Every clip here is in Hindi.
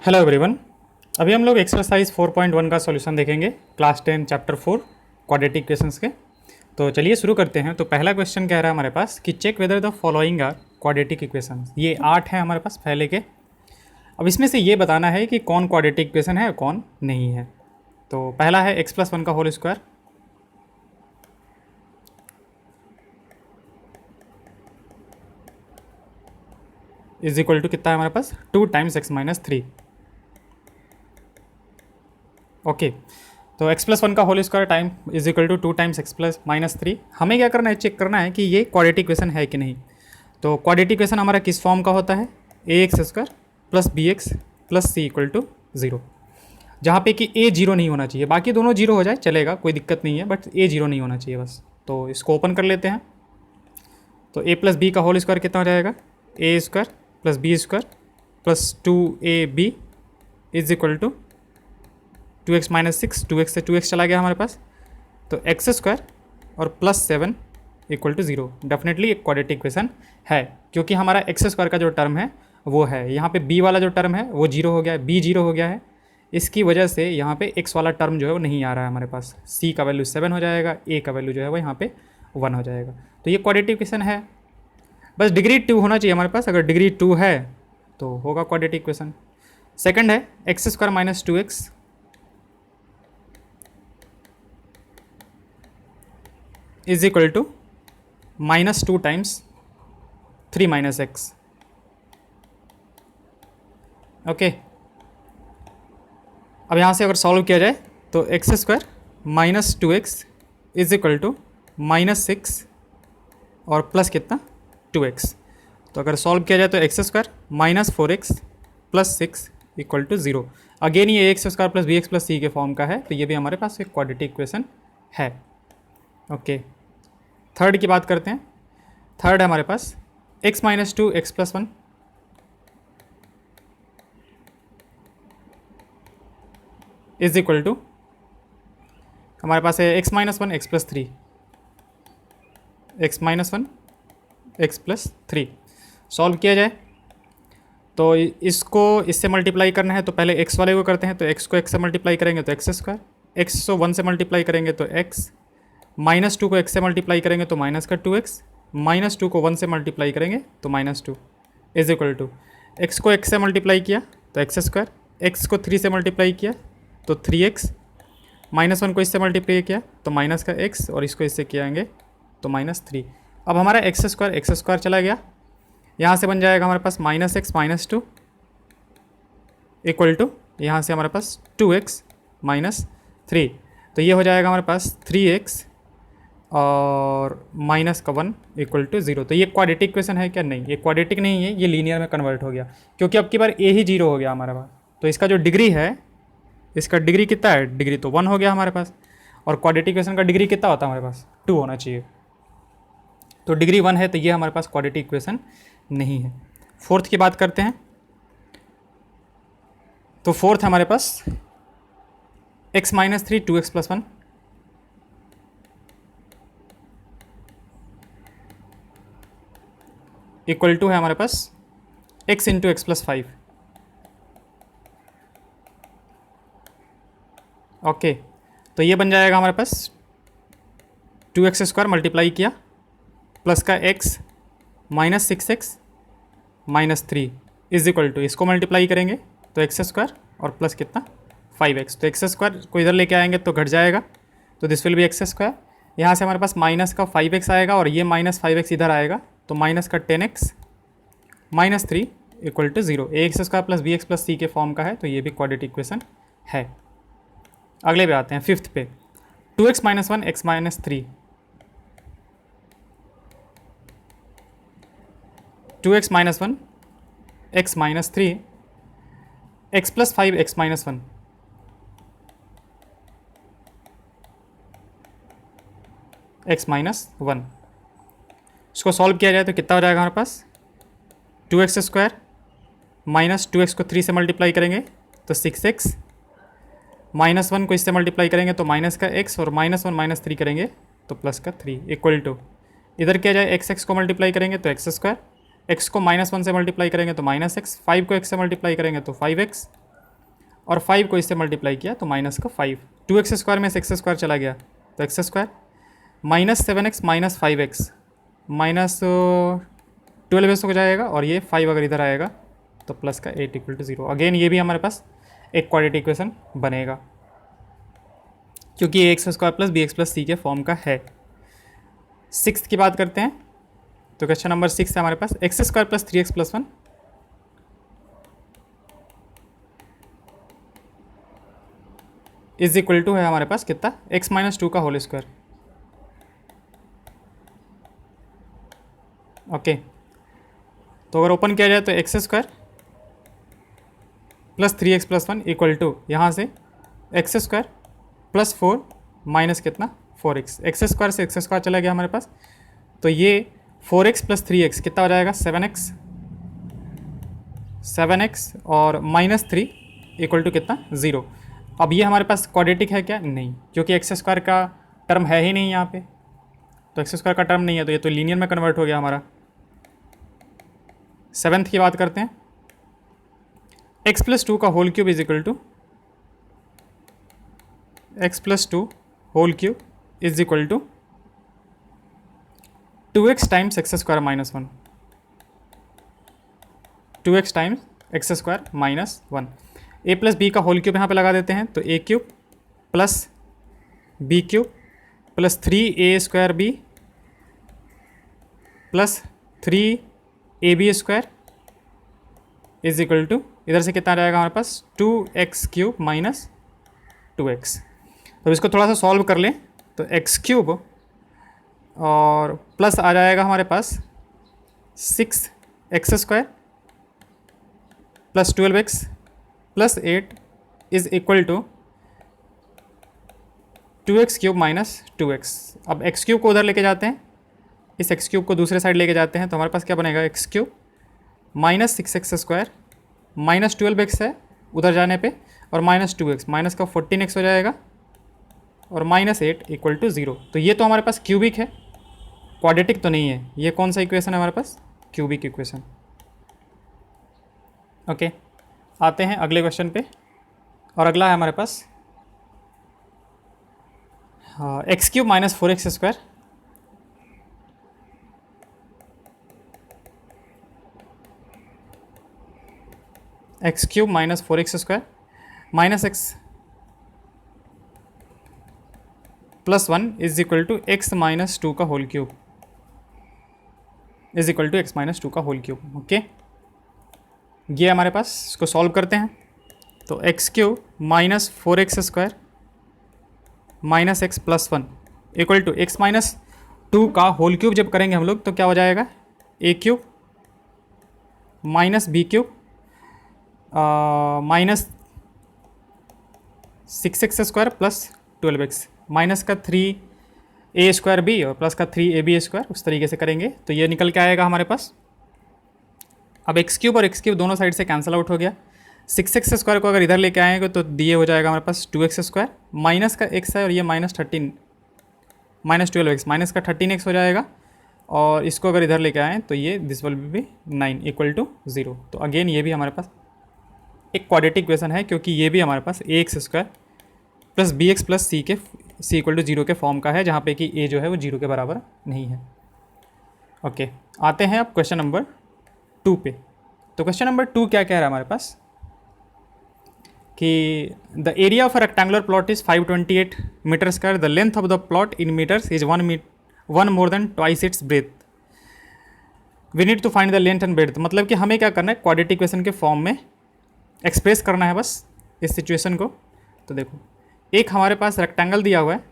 Hello everyone. अभी हम लोग एक्सरसाइज 4.1 का सॉल्यूशन देखेंगे, क्लास 10 चैप्टर 4 क्वाड्रेटिक इक्वेशंस के। तो चलिए शुरू करते हैं। तो पहला क्वेश्चन कह रहा है हमारे पास कि check whether the following are quadratic equations. ये 8 हैं हमारे पास पहले के। अब इसमें से ये बताना है कि कौन क्वाड्रेटिक इक्वेशन है और कौन नहीं है। तो पहला है x+1 का whole square, is equal to कितना है हमारे पास 2 टाइम्स x-3। ओके, तो x+1 का whole square time is equal to 2 times x+-3। हमें क्या करना है, चेक करना है कि ये क्वाड्रेटिक इक्वेशन है कि नहीं। तो क्वाड्रेटिक इक्वेशन हमारा किस फॉर्म का होता है, ax² plus bx plus c equal to 0, जहाँ पे कि a 0 नहीं होना चाहिए। बाकी दोनों 0 हो जाए चलेगा, कोई दिक्कत नहीं है, बट a 0 नहीं होना चाहिए बस। तो इसको ओपन कर लेते हैं। तो a प्लस बी का होल स्क्वायर कितना हो जाएगा, a² plus b² plus 2ab is equal to 2x-6, 2x से 2x चला गया हमारे पास, तो x² और प्लस 7 इक्वल टू 0। डेफिनेटली एक क्वाड्रेटिक इक्वेशन है, क्योंकि हमारा x² का जो टर्म है वो है, यहाँ पे b वाला जो टर्म है वो 0 हो गया है, b 0 हो गया है। इसकी वजह से यहाँ पे x वाला टर्म जो है वो नहीं आ रहा है हमारे पास। c का वैल्यू 7 हो जाएगा, a का वैल्यू जो है वो यहाँ पे 1 हो जाएगा। तो ये क्वाड्रेटिक इक्वेशन है। बस डिग्री 2 होना चाहिए हमारे पास। अगर डिग्री 2 है तो होगा क्वाड्रेटिक इक्वेशन। सेकंड है x² minus 2x is equal to -2 times 3 minus x. Okay, अब यहाँ से अगर सॉल्व किया जाए तो x² minus 2x is equal to -6 और प्लस कितना 2x। तो अगर सॉल्व किया जाए तो x² minus 4x plus 6 equal to 0। Again ये ax² plus bx plus c के फॉर्म का है, तो ये भी हमारे पास एक क्वाड्रेटिक इक्वेशन है। ओके, थर्ड की बात करते हैं। थर्ड है हमारे पास x-2 x+1 is equal to, हमारे पास है x-1 x+3, x-1 x+3। Solve किया जाए तो इसको इससे मल्टीप्लाई करना है, तो पहले x वाले को करते हैं। तो x को x से मल्टीप्लाई करेंगे तो x², x को 1 से मल्टीप्लाई करेंगे तो x, -2 को x से मल्टीप्लाई करेंगे तो माइनस का 2x, -2 को 1 से मल्टीप्लाई करेंगे तो -2 इज इक्वल टू, x को x से मल्टीप्लाई किया तो x², x को 3 से मल्टीप्लाई किया तो 3x, -1 को इससे मल्टीप्लाई किया तो माइनस का x, और इसको इससे कियाएंगे तो -3। अब हमारा x² चला गया, यहाँ से बन जाएगा हमारे पास -x -2 इक्वल टू, यहाँ से हमारे पास 2x -3। तो ये हो जाएगा हमारे पास 3x और माइनस का 1 इक्वल टू 0। तो ये क्वाड्रेटिक इक्वेशन है क्या, नहीं, ये क्वाड्रेटिक नहीं है, ये लीनियर में कन्वर्ट हो गया, क्योंकि अब की बार a ही 0 हो गया हमारे पास। तो इसका जो डिग्री है, इसका डिग्री कितना है, डिग्री तो 1 हो गया हमारे पास। और क्वाड्रेटिक इक्वेशन का डिग्री कितना होता है हमारे पास, 2 होना चाहिए। तो डिग्री 1 है, तो ये हमारे पास क्वाड्रेटिक इक्वेशन नहीं है। फोर्थ की बात करते हैं। तो फोर्थ हमारे पास x-3 2x+1 इक्वल टू है हमारे पास x इंटू x+5। ओके, तो ये बन जाएगा हमारे पास 2x² मल्टीप्लाई किया प्लस का x -6x -3 is equal to, इसको मल्टीप्लाई करेंगे तो x² और प्लस कितना 5x। तो x² को इधर लेके आएंगे तो घट जाएगा, तो दिस विल बी x²। यहाँ से हमारे पास माइनस का 5x आएगा और ये -5x इधर आएगा, तो माइनस का 10x -3 equal to 0। ax² plus bx plus c के फॉर्म का है, तो ये भी क्वाड्रेटिक इक्वेशन है। अगले पे आते हैं, फिफ्थ पे 2x -1 x -3 2x -1 x -3 x plus 5 x -1 x -1। इसको सॉल्व किया जाए तो कितना हो जाएगा हमारे पास, 2x² माइनस 2x को 3 से मल्टीप्लाई करेंगे तो 6x, -1 को इससे मल्टीप्लाई करेंगे तो माइनस का x, और -1 -3 करेंगे तो प्लस का 3 इक्वल टू, इधर किया जाए x को मल्टीप्लाई करेंगे तो x², x को -1 से मल्टीप्लाई करेंगे तो -x, 5 को x से मल्टीप्लाई करेंगे तो 5x, और 5 को इससे मल्टीप्लाई किया तो माइनस का 5, 2x स्क्वायर में से x स्क्वायर चला गया तो x square, minus 7x minus 5x minus 12 हो जाएगा, और ये 5 अगर इधर आएगा तो प्लस का 8 इक्वल टू 0। अगेन ये भी हमारे पास एक क्वाड्रेटिक इक्वेशन बनेगा क्योंकि ये x square plus b x plus c के फॉर्म का है। 6th की बात करते हैं तो क्वेश्चन नंबर 6 है हमारे पास, x square plus 3x plus 1 is equal to है हमारे पास कितना, x माइनस 2 का होल स्क्वायर। ओके, तो अगर ओपन किया जाए तो x square plus 3x plus 1 equal to यहाँ से एक्स स्क्वायर प्लस 4 माइनस कितना 4x, एक्स स्क्वायर से एक्स स्क्वायर चला गया हमारे पास, तो ये 4x प्लस 3x कितना हो जाएगा 7x और माइनस 3 इक्वल टू कितना 0। अब ये हमारे पास क्वाड्रेटिक है क्या, नहीं, क्योंकि एक्स स्क्वायर का टर्म है ही नहीं यहाँ पे, तो एक्स स्क्वायर का टर्म नहीं है तो ये तो लीनियर में कन्वर्ट हो गया हमारा। 7th की बात करते हैं, x प्लस 2 का whole cube is equal to x plus 2 whole cube is equal to 2x times x square minus 1, 2x times x square minus 1। A plus B का होल क्यूब यहाँ पे लगा देते हैं तो a cube plus b cube plus 3a square b plus 3ab square is equal to, इधर से कितना आ जाएगा हमारे पास 2x क्यूब माइनस 2x। तो इसको थोड़ा सा सॉल्व कर लें तो x क्यूब और प्लस आ जाएगा हमारे पास 6x square plus 12x plus 8 is equal to 2x cube minus 2x। अब x क्यूब को उधर लेके जाते हैं, इस x क्यूब को दूसरे साइड लेके जाते हैं तो हमारे पास क्या बनेगा x cube minus 6x square minus 12x है उधर जाने पे और माइनस 2x, माइनस का 14x हो जाएगा और माइनस 8 इक्वल टू 0। तो ये तो हमारे पास क्यूबिक है, क्वाड्रेटिक तो नहीं है। ये कौन सा इक्वेशन है हमारे पास, क्यूबिक इक्वेशन। ओके, आते हैं अगले क्वेश्चन पे, और अगला है हमारे पास x cube minus 4x square x cube minus 4x square minus x plus 1 is equal to x minus 2 का whole cube is equal to x minus 2 का होल क्यूब। ओके, ये हमारे पास, इसको सॉल्व करते हैं तो x cube minus 4x square minus x plus 1 equal to x minus 2 का होल क्यूब जब करेंगे हम लोग तो क्या हो जाएगा a cube minus b cube minus 6x square plus 12x minus का 3a स्क्वायर बी और प्लस का 3ab स्क्वायर, उस तरीके से करेंगे तो ये निकल के आएगा हमारे पास। अब एक्स क्यूब और एक्स क्यूब दोनों साइड से कैंसिल आउट हो गया, 6x स्क्वायर को अगर इधर लेके आएंगे तो ये हो जाएगा हमारे पास 2x स्क्वायर माइनस का x है और ये माइनस 13 माइनस 12x माइनस का 13x हो जाएगा, और इसको अगर इधर लेके आएँ तो ये this will be 9 equal to 0। तो अगेन ये भी हमारे पास एक क्वाड्रेटिक इक्वेशन है क्योंकि ये भी हमारे पास ax square plus bx plus c equal to 0 के फॉर्म का है, जहाँ पे कि a जो है वो 0 के बराबर नहीं है। ओके, आते हैं अब क्वेश्चन नंबर 2 पे। तो क्वेश्चन नंबर 2 क्या कह रहा है हमारे पास कि the area of a rectangular plot is 528 meter square, the length of the plot in meters is 1 more than twice its breadth, we need to find the length and breadth. मतलब कि हमें क्या करना है, क्वाड्रेटिक इक्वेशन के फॉर्म में एक्सप्रेस करना है बस इस सिचुएशन को। तो देखो, एक हमारे पास रेक्टेंगल दिया हुआ है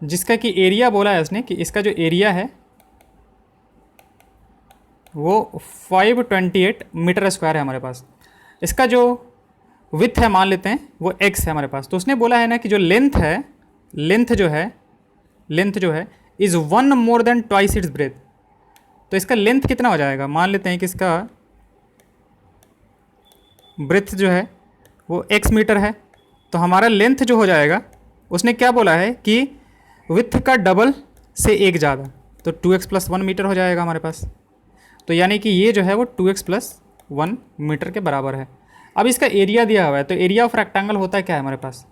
जिसका कि एरिया बोला है इसने कि इसका जो एरिया है वो 528 मीटर स्क्वायर है हमारे पास। इसका जो विड्थ है मान लेते हैं वो x है हमारे पास। तो उसने बोला है ना कि जो लेंथ है, लेंथ जो है is 1 more than twice its breath. तो इसका लेंथ कितना हो जाएगा, मान लेते हैं कि इसका ब्रेथ जो है वो x मीटर है, तो हमारा लेंथ जो हो जाएगा, उसने क्या बोला है कि विड्थ का डबल से एक ज़्यादा, तो 2x प्लस 1 मीटर हो जाएगा हमारे पास। तो यानी कि ये जो है वो 2x प्लस 1 मीटर के बराबर है। अब इसका एरिया दिया हुआ है, तो एरिया ऑफ रेक्टेंगल होता है क्या है हमारे पास,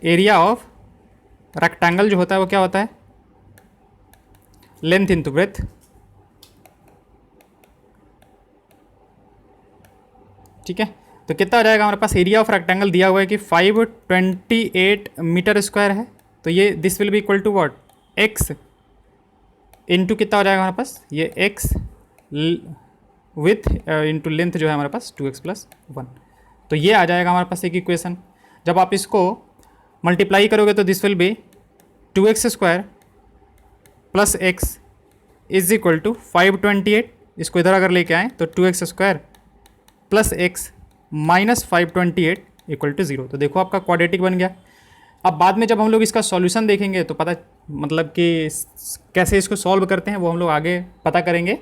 एरिया ऑफ रेक्टेंगल जो होता है वो क्या होता है, लेंथ इंटू ब्रेथ। ठीक है, तो कितना हो जाएगा हमारे पास, एरिया ऑफ रेक्टेंगल दिया हुआ है कि 528 मीटर स्क्वायर है, तो ये this will be equal to what, x into कितना हो जाएगा हमारे पास, ये एक्स विथ इंटू लेंथ जो है हमारे पास 2x + 1। तो ये आ जाएगा हमारे पास एक इक्वेशन। जब आप इसको मल्टीप्लाई करोगे तो this will be 2x² + x is equal to 528, इसको इधर अगर लेके आएँ तो 2x² + x - 528 इक्वल टू 0। तो देखो आपका क्वाड्रेटिक बन गया। अब बाद में जब हम लोग इसका सॉल्यूशन देखेंगे तो पता मतलब कि कैसे इसको सॉल्व करते हैं वो हम लोग आगे पता करेंगे।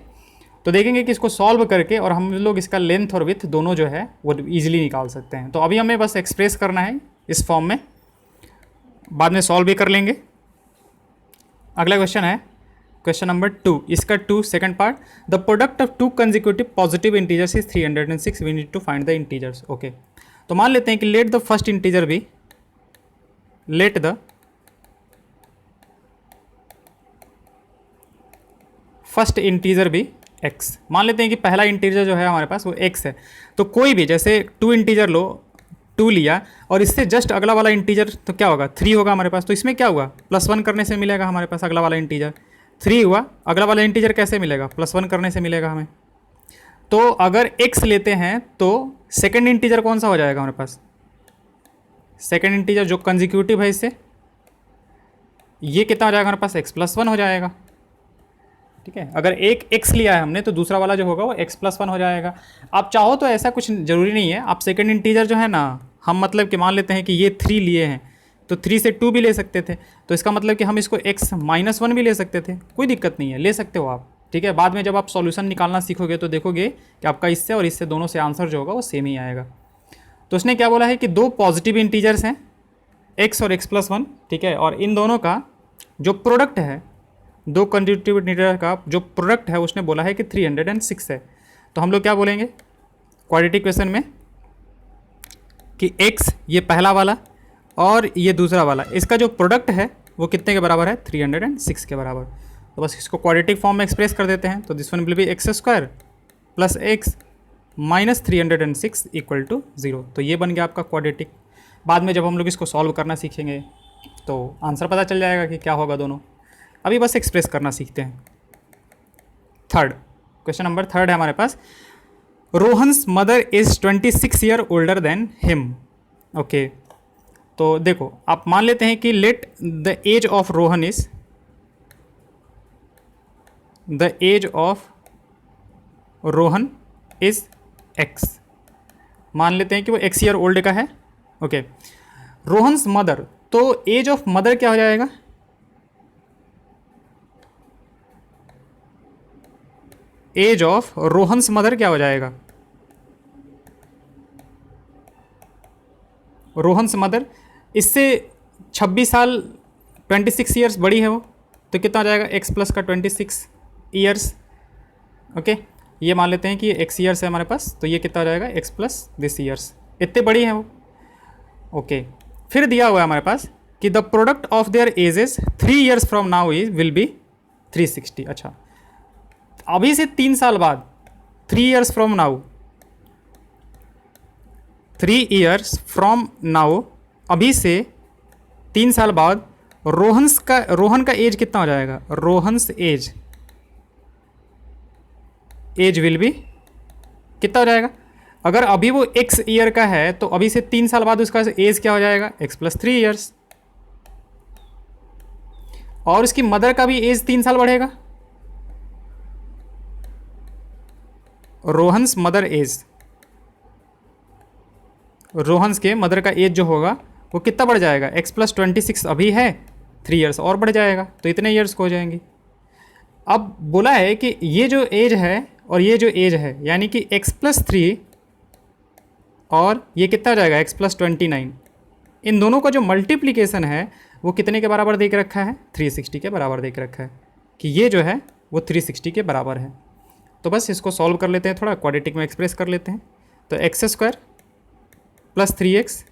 तो देखेंगे कि इसको सॉल्व करके और हम लोग इसका लेंथ और विथ दोनों जो है वो ईजिली निकाल सकते हैं। तो अभी हमें बस एक्सप्रेस करना है इस फॉर्म में, बाद में सॉल्व भी कर लेंगे। अगला क्वेश्चन है क्वेश्चन नंबर 2, इसका 2 second part, the product of 2 consecutive positive integers is 306, we need to find the integers. Okay, तो मान लेते हैं कि लेट द फर्स्ट इंटीजर भी, लेट द फर्स्ट इंटीजर भी x, मान लेते हैं कि पहला इंटीजर जो है हमारे पास वो x है। तो कोई भी जैसे 2 इंटीजर लो, 2 लिया और इससे जस्ट अगला वाला इंटीजर तो क्या होगा, 3 होगा हमारे पास। तो इसमें क्या हुआ, +1 करने से मिलेगा हमारे पास अगला वाला इंटीजर, 3 हुआ। अगला वाला इंटीजर कैसे मिलेगा, +1 करने से मिलेगा हमें। तो अगर x लेते हैं तो सेकेंड इंटीजर कौन सा हो जाएगा हमारे पास, सेकेंड इंटीजर जो कंसेक्यूटिव है इससे, ये कितना हो जाएगा हमारे पास, x + 1 हो जाएगा। ठीक है, अगर एक x लिया है हमने तो दूसरा वाला जो होगा वो x + 1 हो जाएगा। आप चाहो तो ऐसा कुछ ज़रूरी नहीं है, आप सेकंड इंटीजर जो है ना, हम मतलब कि मान लेते हैं कि ये 3 लिए हैं तो 3 से 2 भी ले सकते थे, तो इसका मतलब कि हम इसको x - 1 भी ले सकते थे, कोई दिक्कत नहीं है, ले सकते हो आप। ठीक है, बाद में जब आप सॉल्यूशन निकालना सीखोगे तो देखोगे कि आपका इससे और इससे दोनों से आंसर जो होगा वो सेम ही आएगा। तो उसने क्या बोला है कि 2 पॉजिटिव इंटीजर्स हैं x और x + 1, ठीक है, और इन दोनों का जो प्रोडक्ट है, 2 कंसेक्यूटिव इंटीजर का जो प्रोडक्ट है उसने बोला है कि 306 है। तो हम लोग क्या बोलेंगे क्वाड्रेटिक इक्वेशन में कि x ये पहला वाला और ये दूसरा वाला, इसका जो प्रोडक्ट है वो कितने के बराबर है, 306 के बराबर। तो बस इसको क्वाड्रेटिक फॉर्म में एक्सप्रेस कर देते हैं। तो this one will be x² + x - 306 equal to 0। तो ये बन गया आपका क्वाड्रेटिक। बाद में जब हम लोग इसको सॉल्व करना सीखेंगे तो आंसर पता चल जाएगा कि क्या होगा दोनों। अभी बस एक्सप्रेस करना सीखते हैं। थर्ड क्वेश्चन नंबर 3 है हमारे पास, Rohan's mother is 26 year older than him. Okay, तो देखो आप मान लेते हैं कि let the age of Rohan is, the age of Rohan is x, मान लेते हैं कि वो x ईयर ओल्ड का है। ओके, रोहन्स मदर, तो एज ऑफ मदर क्या हो जाएगा, एज ऑफ रोहन्स मदर क्या हो जाएगा, रोहन्स मदर इससे 26 साल 26 ईयर्स बड़ी है वो, तो कितना हो जाएगा x + का 26 ईयर्स। ओके, ये मान लेते हैं कि x ईयर्स है हमारे पास, तो ये कितना हो जाएगा x + दिस ईयर्स, इतने बड़ी है वो। ओके, फिर दिया हुआ है हमारे पास कि the product of their edges 3 years from now is will be 360। अच्छा, अभी से 3 साल बाद, 3 years from now, 3 years from now, अभी से 3 साल बाद रोहन का एज कितना हो जाएगा, रोहन्स एज विल बी कितना हो जाएगा, अगर अभी वो x ईयर का है तो अभी से 3 साल बाद उसका एज क्या हो जाएगा, x + 3 ईयर्स, और उसकी मदर का भी एज 3 साल बढ़ेगा, रोहन्स मदर एज, रोहन्स के मदर का एज जो होगा वो कितना बढ़ जाएगा, x + 26 अभी है, 3 ईयर्स और बढ़ जाएगा, तो इतने ईयर्स को हो जाएंगे। अब बोला है कि ये जो एज है और ये जो एज है, यानी कि x + 3 और ये कितना हो जाएगा, x + 29, इन दोनों का जो मल्टीप्लिकेशन है वो कितने के बराबर दे के रखा है, 360 के बराबर दे के रखा है, कि ये जो है वो 360 के बराबर है। तो बस इसको सॉल्व कर लेते हैं, थोड़ा क्वाड्रेटिक में एक्सप्रेस कर लेते हैं। तो x square plus 3x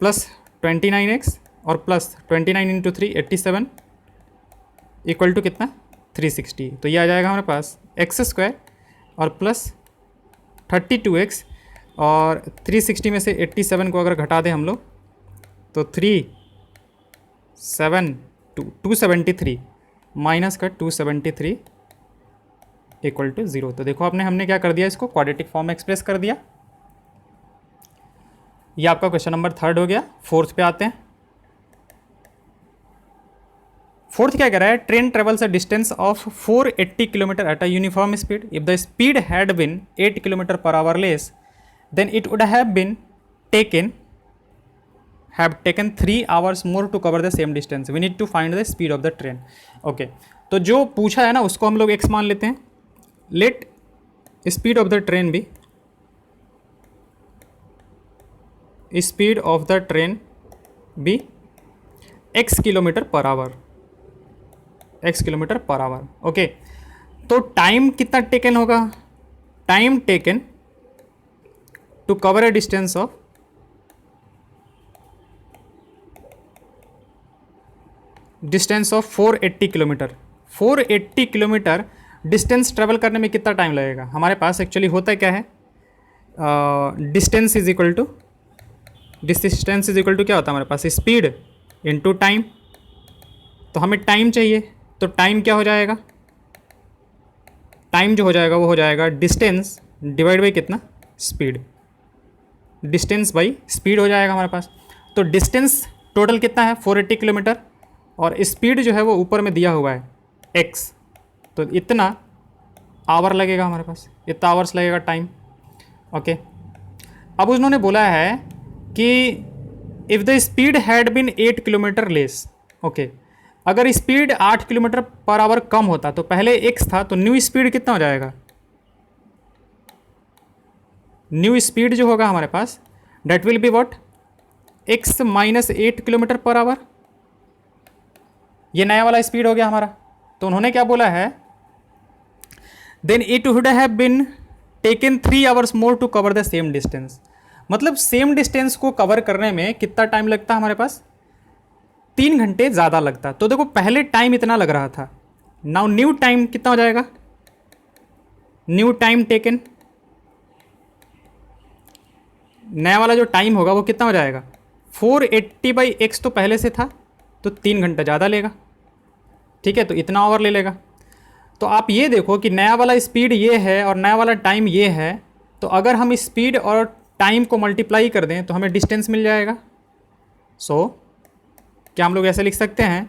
plus 29x और प्लस 29 इंटू 3 87 इक्वल टू कितना 360। तो ये आ जाएगा हमारे पास एक्स स्क्वायर और प्लस 32x और 360 में से 87 को अगर घटा दें हम लोग तो 273 माइनस का 273 इक्वल टू 0। तो देखो हमने क्या कर दिया, इसको क्वाड्रेटिक फॉर्म में एक्सप्रेस कर दिया। ये आपका क्वेश्चन नंबर 3 हो गया। 4th पे आते हैं। 4th क्या कह रहा है, train travels a distance of 480 kilometre at a uniform speed. If the speed had been 8 kilometre per our less than it would have taken 3 hours more to cover the same distance. We need to find the speed of the train. Okay तो जो पूछा है ना उसको हम लोग x मान लेते हैं। Let speed of the train be x kilometre per hour. Okay तो टाइम कितना टेकन होगा, time taken to cover a distance of 480 kilometre. 480 kilometre distance travel करने में कितना टाइम लगेगा। हमारे पास एक्चुअली होता क्या है, डिस्टेंस इज इक्वल टू क्या होता है हमारे पास, स्पीड इनटू टाइम। तो हमें टाइम चाहिए, तो टाइम क्या हो जाएगा, टाइम जो हो जाएगा वो हो जाएगा डिस्टेंस डिवाइड बाई कितना, स्पीड। डिस्टेंस बाई स्पीड हो जाएगा हमारे पास। तो डिस्टेंस टोटल कितना है 480 किलोमीटर और स्पीड जो है वो ऊपर में दिया हुआ है x। तो इतना आवर लगेगा हमारे पास, इतना आवर्स लगेगा टाइम। ओके अब उन्होंने बोला है कि if the speed had been 8 kilometre less. Okay अगर स्पीड 8 किलोमीटर पर आवर कम होता तो पहले x था, तो न्यू स्पीड कितना हो जाएगा, न्यू स्पीड जो होगा हमारे पास that will be what, x minus 8 kilometre per hour. ये नया वाला स्पीड हो गया हमारा। तो उन्होंने क्या बोला है, then it would have been taken 3 hours more to cover the same distance. मतलब सेम डिस्टेंस को कवर करने में कितना टाइम लगता है हमारे पास, 3 घंटे ज़्यादा लगता। तो देखो पहले टाइम इतना लग रहा था, नाउ न्यू टाइम कितना हो जाएगा, न्यू टाइम टेकन, नया वाला जो टाइम होगा वो कितना हो जाएगा 480/x तो पहले से था तो 3 घंटा ज़्यादा लेगा। ठीक है तो इतना आवर ले लेगा। तो आप ये देखो कि नया वाला स्पीड ये है और नया वाला टाइम ये है, तो अगर हम स्पीड और टाइम को मल्टीप्लाई कर दें तो हमें डिस्टेंस मिल जाएगा। सो क्या हम लोग ऐसे लिख सकते हैं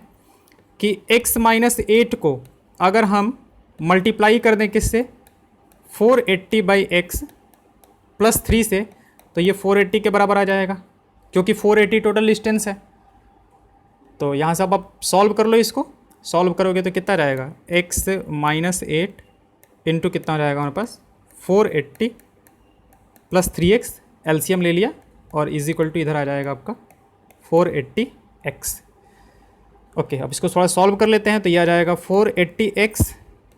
कि x माइनस 8 को अगर हम मल्टीप्लाई कर दें किससे, 480/x प्लस 3 से, तो ये 480 के बराबर आ जाएगा क्योंकि 480 टोटल डिस्टेंस है। तो यहाँ से अब आप सॉल्व कर लो, इसको सॉल्व करोगे तो कितना जाएगा, x माइनस 8 इंटू कितना हो जाएगा हमारे पास 480 प्लस 3x, एलसीएम ले लिया और इज इक्वल टू इधर आ जाएगा आपका 480x। ओके अब इसको थोड़ा सॉल्व कर लेते हैं। तो ये आ जाएगा 480x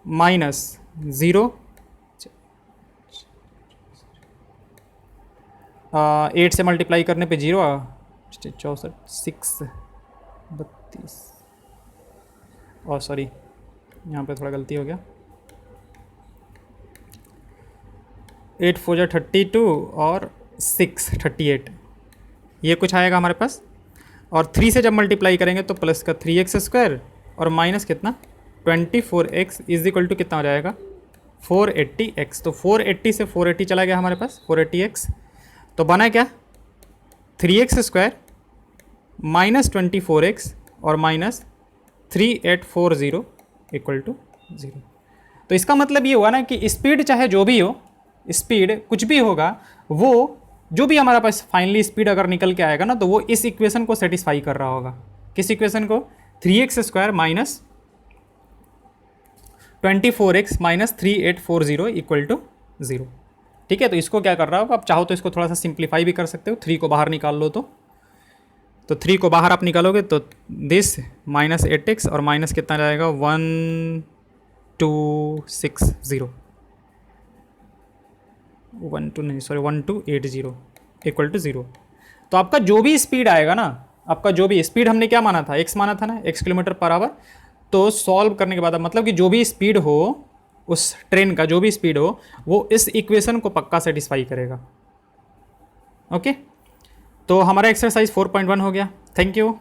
माइनस 0 8 से मल्टीप्लाई करने पे 0 64 6 32 और सॉरी यहाँ पे थोड़ा गलती हो गया, 8 4 जा 32 और 6 38 ये कुछ आएगा हमारे पास। और 3 से जब मल्टीप्लाई करेंगे तो प्लस का 3x स्क्वायर और माइनस कितना 24x इज इक्वल टू कितना हो जाएगा 480x। तो 480 से 480 चला गया हमारे पास 480x। तो बना क्या 3x स्क्वायर माइनस 24x और माइनस 3840 इक्वल टू 0। तो इसका मतलब ये हुआ ना कि स्पीड चाहे जो भी हो, स्पीड कुछ भी होगा, वो जो भी हमारा पास फाइनली स्पीड अगर निकल के आएगा ना तो वो इस इक्वेशन को सेटिस्फाई कर रहा होगा। किस इक्वेशन को, 3x square minus 24x minus 3840 equal to 0। ठीक है तो इसको क्या कर रहा हो, आप चाहो तो इसको थोड़ा सा सिंप्लीफाई भी कर सकते हो, 3 को बाहर निकाल लो तो 3 को बाहर आप निकालोगे तो दिस माइनस 8x और माइनस कितना जाएगा 1260 1280 इक्वल टू 0। तो आपका जो भी स्पीड आएगा ना, आपका जो भी स्पीड हमने क्या माना था, x माना था ना, x किलोमीटर पर आवर। तो सॉल्व करने के बाद मतलब कि जो भी स्पीड हो, उस ट्रेन का जो भी स्पीड हो, वो इस इक्वेशन को पक्का सेटिस्फाई करेगा। ओके, तो हमारा एक्सरसाइज 4.1 हो गया। Thank you.